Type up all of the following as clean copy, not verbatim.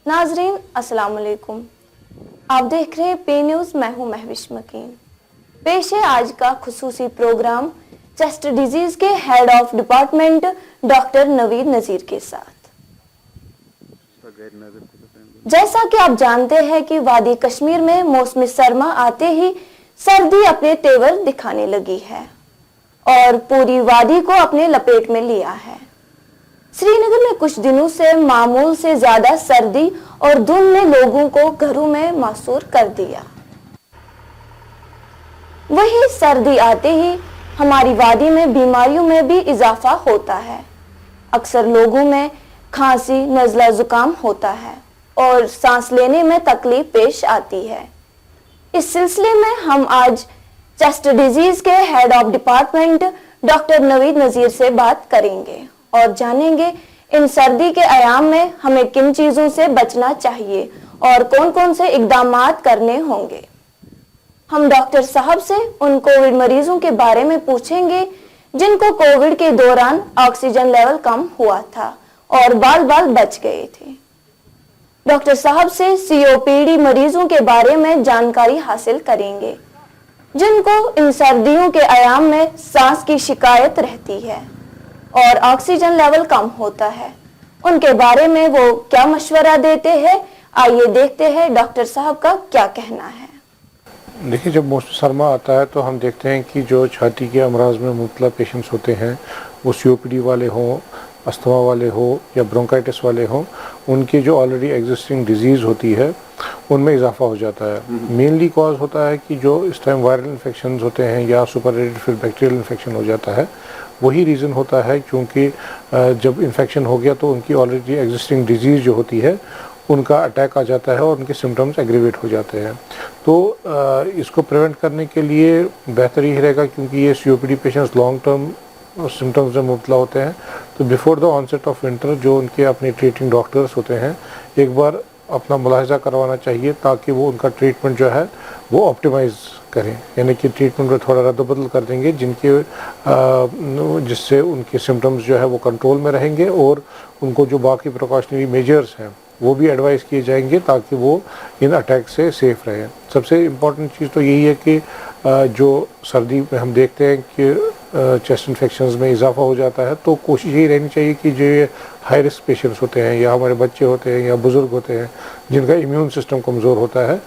नाजरीन अस्सलाम वालेकुम, आप देख रहे हैं पे न्यूज। मैं हूं महविश मकीन। पेश है आज का खुसूसी प्रोग्राम चेस्ट डिजीज के head of department doctor Naveed Nazir के साथ। जैसा कि आप जानते हैं कि वादी कश्मीर में मौसमी सरमा आते ही सर्दी अपने तेवर दिखाने लगी है और पूरी वादी को अपने लपेट में लिया है। श्रीनगर में कुछ दिनों से मामूल से ज्यादा सर्दी और धुंध ने लोगों को घरों में मासूर कर दिया। वही सर्दी आते ही हमारी वादी में बीमारियों में भी इजाफा होता है। अक्सर लोगों में खांसी, नज़ला, जुकाम होता है और सांस लेने में तकलीफ पेश आती है। इस सिलसिले में हम आज चेस्ट डिजीज के head of department doctor Naveed Nazir से बात करेंगे और जानेंगे इन सर्दी के अयाम में हमें किन चीजों से बचना चाहिए और कौन कौन से इकदामात करने होंगे। हम डॉक्टर साहब से उन कोविड मरीजों के बारे में पूछेंगे जिनको कोविड के दौरान ऑक्सीजन लेवल कम हुआ था और बाल बाल बच गए थे। डॉक्टर साहब से सीओपीडी मरीजों के बारे में जानकारी हासिल करेंगे जिनको इन सर्दियों के अयाम में सांस की शिकायत रहती है और ऑक्सीजन लेवल कम होता है। उनके बारे में वो क्या मशवरा देते हैं, आइए देखते हैं डॉक्टर साहब का क्या कहना है। देखिए, जब मौसम सरमा आता है तो हम देखते हैं कि जो छाती के अमराज में मुब्तला पेशेंट्स होते हैं, वो सीओपीडी वाले हों, अस्थमा वाले हो या ब्रोंकाइटिस वाले हों, उनकी जो ऑलरेडी एग्जिस्टिंग डिजीज़ होती है उनमें इजाफा हो जाता है। मेनली कॉज होता है कि जो इस टाइम वायरल इन्फेक्शन होते हैं या सुपररेटेड फिर बैक्टीरियल इन्फेक्शन हो जाता है, वही रीज़न होता है क्योंकि जब इन्फेक्शन हो गया तो उनकी ऑलरेडी एग्जिस्टिंग डिजीज़ जो होती है उनका अटैक आ जाता है और उनके सिम्टम्स एग्रीवेट हो जाते हैं। तो इसको प्रिवेंट करने के लिए बेहतर ही रहेगा, क्योंकि ये COPD patients long term symptoms में मुब्तला होते हैं, तो before the onset of winter जो उनके अपने ट्रीटिंग डॉक्टर्स होते हैं एक बार अपना मुलाहिजा करवाना चाहिए ताकि वो उनका ट्रीटमेंट जो है वो ऑप्टिमाइज़ करें, यानी कि ट्रीटमेंट में थोड़ा रद्द-बदल कर देंगे जिससे उनके सिम्टम्स जो है वो कंट्रोल में रहेंगे और उनको जो बाकी प्रिकॉशनरी मेजर्स हैं वो भी एडवाइस किए जाएंगे ताकि वो इन अटैक से सेफ रहें। सबसे इम्पॉर्टेंट चीज़ तो यही है कि जो सर्दी में हम देखते हैं कि चेस्ट इन्फेक्शंस में इजाफा हो जाता है, तो कोशिश यही रहनी चाहिए कि जो हाई रिस्क पेशेंट्स होते हैं या हमारे बच्चे होते हैं या बुज़ुर्ग होते हैं जिनका इम्यून सिस्टम कमज़ोर होता है,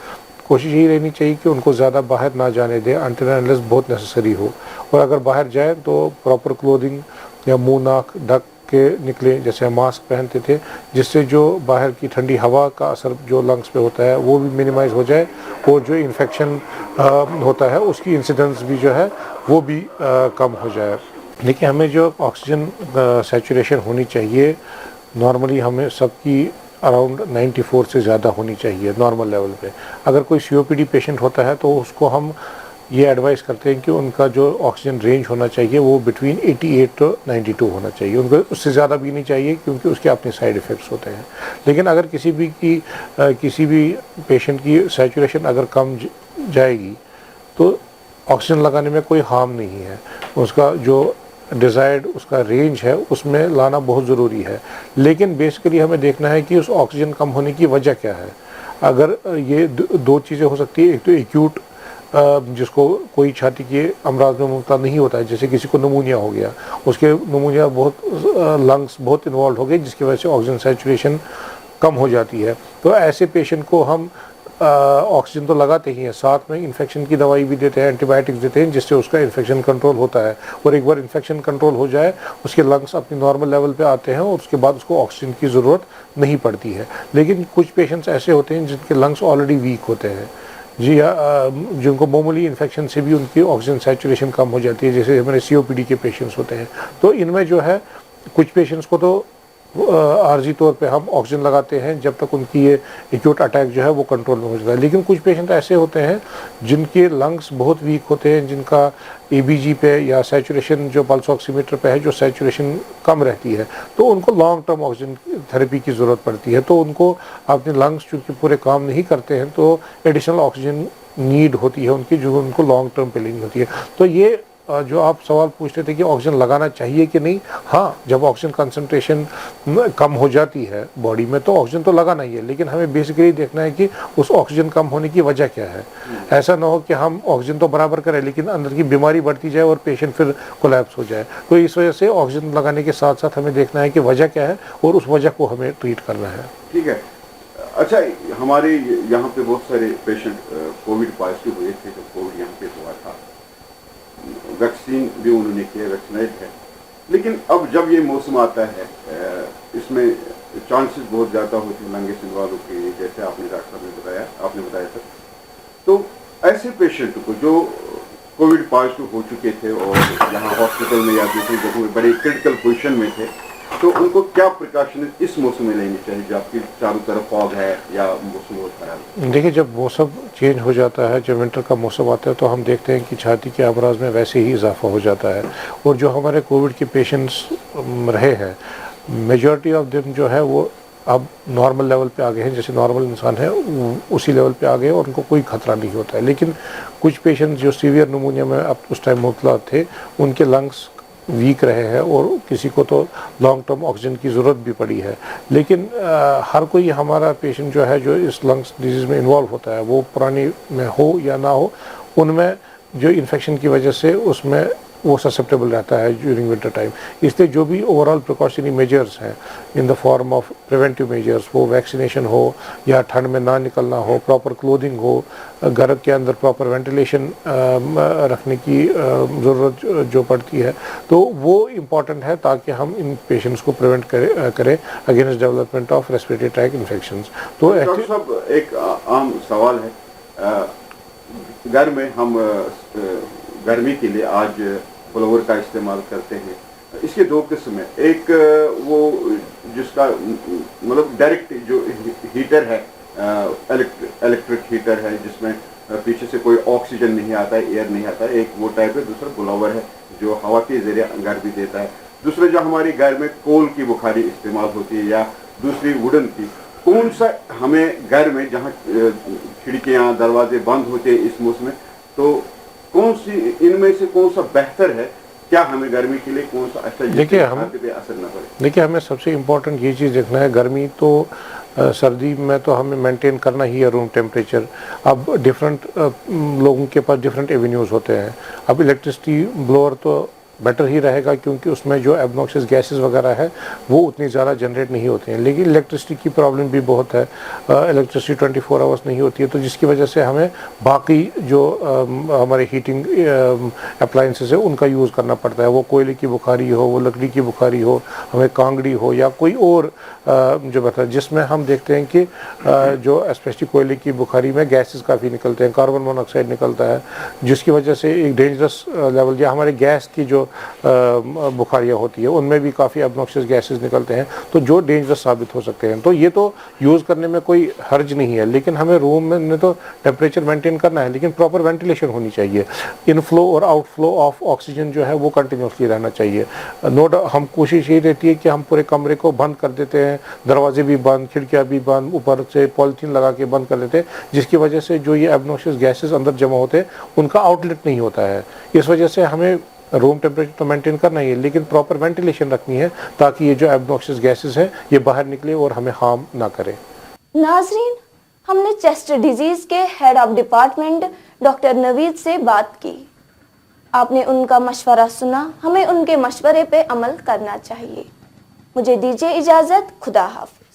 कोशिश यही रहनी चाहिए कि उनको ज़्यादा बाहर ना जाने दें अनटिल अनलेस बहुत नेसेसरी हो, और अगर बाहर जाए तो प्रॉपर क्लोथिंग या मुँह नाक ढक के निकले, जैसे मास्क पहनते थे, जिससे जो बाहर की ठंडी हवा का असर जो लंग्स पे होता है वो भी मिनिमाइज़ हो जाए और जो इन्फेक्शन होता है उसकी इंसिडेंस भी जो है वो भी कम हो जाए। देखिए, हमें जो ऑक्सीजन सैचुरेशन होनी चाहिए नॉर्मली हमें सबकी अराउंड 94 से ज़्यादा होनी चाहिए नॉर्मल लेवल पे। अगर कोई सीओपीडी पेशेंट होता है तो उसको हम ये एडवाइस करते हैं कि उनका जो ऑक्सीजन रेंज होना चाहिए वो बिटवीन 88 to 92 होना चाहिए, उनको उससे ज़्यादा भी नहीं चाहिए क्योंकि उसके अपने साइड इफ़ेक्ट्स होते हैं। लेकिन अगर किसी भी पेशेंट की सैचुरेशन अगर कम जाएगी तो ऑक्सीजन लगाने में कोई हार्म नहीं है, उसका जो डिज़ायर्ड उसका रेंज है उसमें लाना बहुत ज़रूरी है। लेकिन बेसिकली हमें देखना है कि उस ऑक्सीजन कम होने की वजह क्या है। अगर ये दो चीज़ें हो सकती है, एक तो एक्यूट जिसको कोई छाती के अमराज में मुब्तला नहीं होता है, जैसे किसी को नमूनिया हो गया, उसके नमूनिया बहुत लंग्स बहुत इन्वॉल्व हो गए जिसकी वजह से ऑक्सीजन सैचुरेशन कम हो जाती है, तो ऐसे पेशेंट को हम ऑक्सीजन तो लगाते ही हैं, साथ में इन्फेक्शन की दवाई भी देते हैं, एंटीबायोटिक्स देते हैं, जिससे उसका इन्फेक्शन कंट्रोल होता है। और एक बार इन्फेक्शन कंट्रोल हो जाए उसके लंग्स अपनी नॉर्मल लेवल पे आते हैं और उसके बाद उसको ऑक्सीजन की ज़रूरत नहीं पड़ती है। लेकिन कुछ पेशेंट्स ऐसे होते हैं जिनके लंग्स ऑलरेडी वीक होते हैं जी, जिनको मामूली इन्फेक्शन से भी उनकी ऑक्सीजन सैचुरेशन कम हो जाती है, जैसे हमारे सीओपीडी के पेशेंट्स होते हैं। तो इनमें जो है कुछ पेशेंट्स को तो आर्जी तौर पे हम ऑक्सीजन लगाते हैं जब तक उनकी ये एक्यूट अटैक जो है वो कंट्रोल में हो जाता है। लेकिन कुछ पेशेंट ऐसे होते हैं जिनके लंग्स बहुत वीक होते हैं, जिनका एबीजी पे या सैचुरेशन जो पल्स ऑक्सीमीटर पे है जो सैचुरेशन कम रहती है, तो उनको लॉन्ग टर्म ऑक्सीजन थेरेपी की ज़रूरत पड़ती है। तो उनको अपने लंग्स चूँकि पूरे काम नहीं करते हैं तो एडिशनल ऑक्सीजन नीड होती है उनकी, जो उनको लॉन्ग टर्म पे लेनी होती है। तो ये जो आप सवाल पूछ रहे थे कि ऑक्सीजन लगाना चाहिए कि नहीं, हाँ, जब ऑक्सीजन कंसंट्रेशन कम हो जाती है बॉडी में तो ऑक्सीजन तो लगाना ही है, लेकिन हमें बेसिकली देखना है कि उस ऑक्सीजन कम होने की वजह क्या है। ऐसा ना हो कि हम ऑक्सीजन तो बराबर करें लेकिन अंदर की बीमारी बढ़ती जाए और पेशेंट फिर कोलैप्स हो जाए। तो इस वजह से ऑक्सीजन लगाने के साथ साथ हमें देखना है कि वजह क्या है और उस वजह को हमें ट्रीट करना है। ठीक है। अच्छा, हमारे यहाँ पे बहुत सारे पेशेंट कोविड पॉजिटिव हुए थे जब कोविड यहाँ पे हुआ था, वैक्सीन भी उन्होंने किया, वैक्सीनेट है, लेकिन अब जब ये मौसम आता है इसमें चांसेस बहुत ज़्यादा होते हैं लंग एसिड वालों के, जैसे आपने डॉक्टर साहब ने बताया, आपने बताया था। तो ऐसे पेशेंट को जो कोविड पॉजिटिव हो चुके थे और यहाँ हॉस्पिटल में या दूसरी जगहों में बड़े क्रिटिकल पोजीशन में थे, तो उनको क्या प्रिकॉशन इस मौसम में लेनी चाहिए जबकि चारों तरफ फॉग है या मौसम बहुत खराब है? देखिए, जब मौसम चेंज हो जाता है, जब विंटर का मौसम आता है तो हम देखते हैं कि छाती के अमराज में वैसे ही इजाफा हो जाता है। और जो हमारे कोविड के पेशेंट्स रहे हैं, मेजॉरिटी ऑफ देम जो है वो अब नॉर्मल लेवल पे आ गए हैं, जैसे नॉर्मल इंसान है उसी लेवल पे आ गए और उनको कोई खतरा नहीं होता है। लेकिन कुछ पेशेंट जो सीवियर निमोनिया में अब उस टाइम मुबतला थे, उनके लंग्स वीक रहे हैं और किसी को तो लॉन्ग टर्म ऑक्सीजन की ज़रूरत भी पड़ी है। लेकिन हर कोई हमारा पेशेंट जो है जो इस लंग्स डिजीज़ में इन्वॉल्व होता है, वो पुरानी में हो या ना हो, उनमें जो इन्फेक्शन की वजह से उसमें वो ससेप्टेबल रहता है ड्यूरिंग विंटर टाइम। इसलिए जो भी ओवरऑल प्रिकॉशनरी मेजर्स हैं in the form of preventive measures, वो वैक्सीनेशन हो या ठंड में ना निकलना हो, प्रॉपर क्लोथिंग हो, घर के अंदर प्रॉपर वेंटिलेशन रखने की ज़रूरत जो पड़ती है, तो वो इम्पॉर्टेंट है ताकि हम इन पेशेंट्स को प्रिवेंट करें against development of respiratory tract infections. तो डॉक्टर साहब, एक आम सवाल है, घर में हम गर्मी के लिए आज ब्लोअर का इस्तेमाल करते हैं। इसके दो किस्म है, एक वो जिसका मतलब डायरेक्ट जो हीटर है, इलेक्ट्रिक हीटर है जिसमें पीछे से कोई ऑक्सीजन नहीं आता है, एयर नहीं आता है, एक वो टाइप है। दूसरा ब्लोअर है जो हवा के जरिए गर्मी देता है। दूसरा जो हमारे घर में कोल की बुखारी इस्तेमाल होती है या दूसरी वुडन की, कौन सा हमें घर में जहाँ खिड़कियाँ दरवाजे बंद होते हैं इस मौसम में, तो कौन सी इनमें से कौन सा बेहतर है? क्या हमें गर्मी के लिए कौन सा अच्छा, देखिए हम पे असर न पड़े? देखिए, हमें सबसे इम्पोर्टेंट ये चीज़ देखना है, गर्मी तो सर्दी में तो हमें मेंटेन करना ही है रूम टेम्परेचर। अब डिफरेंट लोगों के पास डिफरेंट एवेन्यूज़ होते हैं। अब इलेक्ट्रिसिटी ब्लोअर तो बेटर ही रहेगा क्योंकि उसमें जो एबनॉक्सियस गैसेस वगैरह है वो उतनी ज़्यादा जनरेट नहीं होती हैं। लेकिन इलेक्ट्रिसिटी की प्रॉब्लम भी बहुत है, इलेक्ट्रिसिटी 24 आवर्स नहीं होती है, तो जिसकी वजह से हमें बाकी जो हमारे हीटिंग अप्लाइंसेस है उनका यूज़ करना पड़ता है। वो कोयले की बुखारी हो, वो लकड़ी की बुखारी हो, हमें कांगड़ी हो या कोई और जो बता, जिसमें हम देखते हैं कि जो स्पेशली कोयले की बुखारी में गैसेस काफ़ी निकलते हैं, कार्बन मोनोऑक्साइड निकलता है, जिसकी वजह से एक डेंजरस लेवल, या हमारे गैस की जो बुखारियाँ होती है उनमें भी काफ़ी ऑब्नॉक्सियस गैसेस निकलते हैं, तो जो डेंजरस साबित हो सकते हैं। तो ये तो यूज़ करने में कोई हर्ज नहीं है, लेकिन हमें रूम में तो टेम्परेचर मेंटेन करना है, लेकिन प्रॉपर वेंटिलेशन होनी चाहिए। इनफ्लो और आउटफ्लो ऑफ ऑक्सीजन जो है वो कंटिन्यूसली रहना चाहिए। नो डाउट हम कोशिश ये रहती है कि हम पूरे कमरे को बंद कर देते हैं, दरवाजे भी बंद, खिड़कियाँ भी बंद, ऊपर से पॉलीथीन लगा के बंद कर देते हैं, जिसकी वजह से जो ये ऑब्नॉक्सियस गैसेस अंदर जमा होते हैं उनका आउटलेट नहीं होता है। इस वजह से हमें रूम टेम्परेचर तो मेंटेन करना ही है, लेकिन प्रॉपर वेंटिलेशन रखनी है ताकि ये जो एब्नॉक्सियस गैसेस हैं ये बाहर निकले और हमें हार्म ना करे। नाजरीन, हमने चेस्ट डिजीज के head of department doctor Naveed से बात की। आपने उनका मशवरा सुना, हमें उनके मशवरे पे अमल करना चाहिए। मुझे दीजिए इजाज़त, खुदा हाफ़िज़।